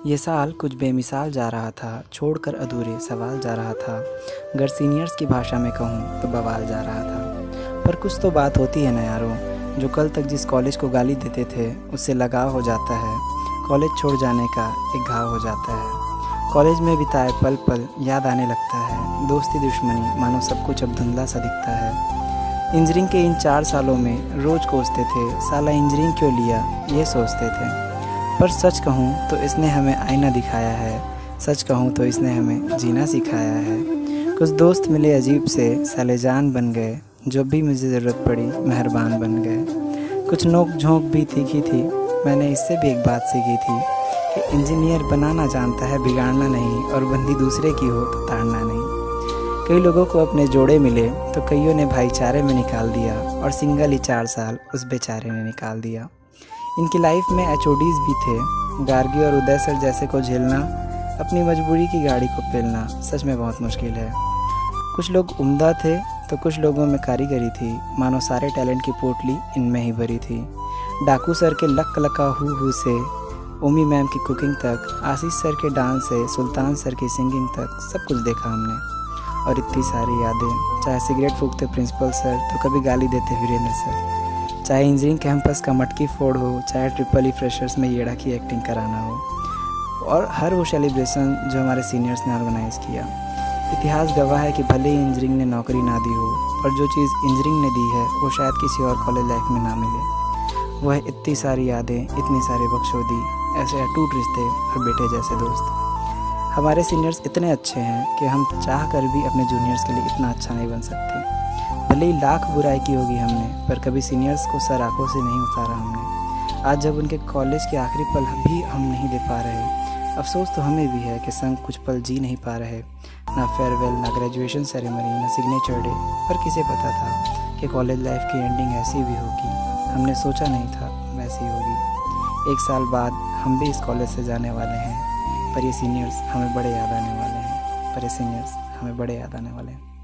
ये साल कुछ बेमिसाल जा रहा था, छोड़कर अधूरे सवाल जा रहा था। अगर सीनियर्स की भाषा में कहूँ तो बवाल जा रहा था। पर कुछ तो बात होती है ना यारों, जो कल तक जिस कॉलेज को गाली देते थे उससे लगाव हो जाता है। कॉलेज छोड़ जाने का एक घाव हो जाता है। कॉलेज में बिताए पल पल याद आने लगता है। दोस्ती दुश्मनी मानो सब कुछ अब धुंधला सा दिखता है। इंजीनियरिंग के इन 4 सालों में रोज़ कोसते थे, साला इंजीनियरिंग क्यों लिया ये सोचते थे। पर सच कहूँ तो इसने हमें आईना दिखाया है। सच कहूँ तो इसने हमें जीना सिखाया है। कुछ दोस्त मिले अजीब से, साले जान बन गए। जब भी मुझे ज़रूरत पड़ी मेहरबान बन गए। कुछ नोक झोंक भी तीखी थी। मैंने इससे भी एक बात सीखी थी कि इंजीनियर बनाना जानता है, बिगाड़ना नहीं। और बंदी दूसरे की हो तो ताड़ना नहीं। कई लोगों को अपने जोड़े मिले तो कईयों ने भाईचारे में निकाल दिया, और सिंगल ही 4 साल उस बेचारे ने निकाल दिया। इनकी लाइफ में एचओडीज़ भी थे, गार्गी और उदय सर जैसे को झेलना, अपनी मजबूरी की गाड़ी को पेलना सच में बहुत मुश्किल है। कुछ लोग उम्दा थे तो कुछ लोगों में कारीगरी थी, मानो सारे टैलेंट की पोटली इनमें ही भरी थी। डाकू सर के लक लका हु से उमी मैम की कुकिंग तक, आशीष सर के डांस से सुल्तान सर की सिंगिंग तक सब कुछ देखा हमने। और इतनी सारी यादें, चाहे सिगरेट फूकते प्रिंसिपल सर तो कभी गाली देते वीरेंद्र सर, चाहे इंजीनियरिंग कैंपस का मटकी फोड़ हो, चाहे ट्रिपल ई फ्रेशर्स में येड़ा की एक्टिंग कराना हो, और हर वो सेलिब्रेशन जो हमारे सीनियर्स ने ऑर्गेनाइज़ किया। इतिहास गवाह है कि भले ही इंजीनियरिंग ने नौकरी ना दी हो, पर जो चीज़ इंजीनियरिंग ने दी है वो शायद किसी और कॉलेज लाइफ में ना मिले। वो है इतनी सारी यादें, इतनी सारी बख्शोदी, ऐसे अटूट रिश्ते और बेटे जैसे दोस्त। हमारे सीनियर्स इतने अच्छे हैं कि हम चाह कर भी अपने जूनियर्स के लिए इतना अच्छा नहीं बन सकते। भले ही लाख बुराई की होगी हमने, पर कभी सीनियर्स को सर आँखों से नहीं उतारा हमने। आज जब उनके कॉलेज के आखिरी पल भी हम नहीं दे पा रहे, अफसोस तो हमें भी है कि संग कुछ पल जी नहीं पा रहे। ना फेयरवेल, ना ग्रेजुएशन सेरेमनी, ना सिग्नेचर डे। पर किसे पता था कि कॉलेज लाइफ की एंडिंग ऐसी भी होगी। हमने सोचा नहीं था वैसी होगी। 1 साल बाद हम भी इस कॉलेज से जाने वाले हैं, पर ये सीनियर्स हमें बड़े याद आने वाले हैं।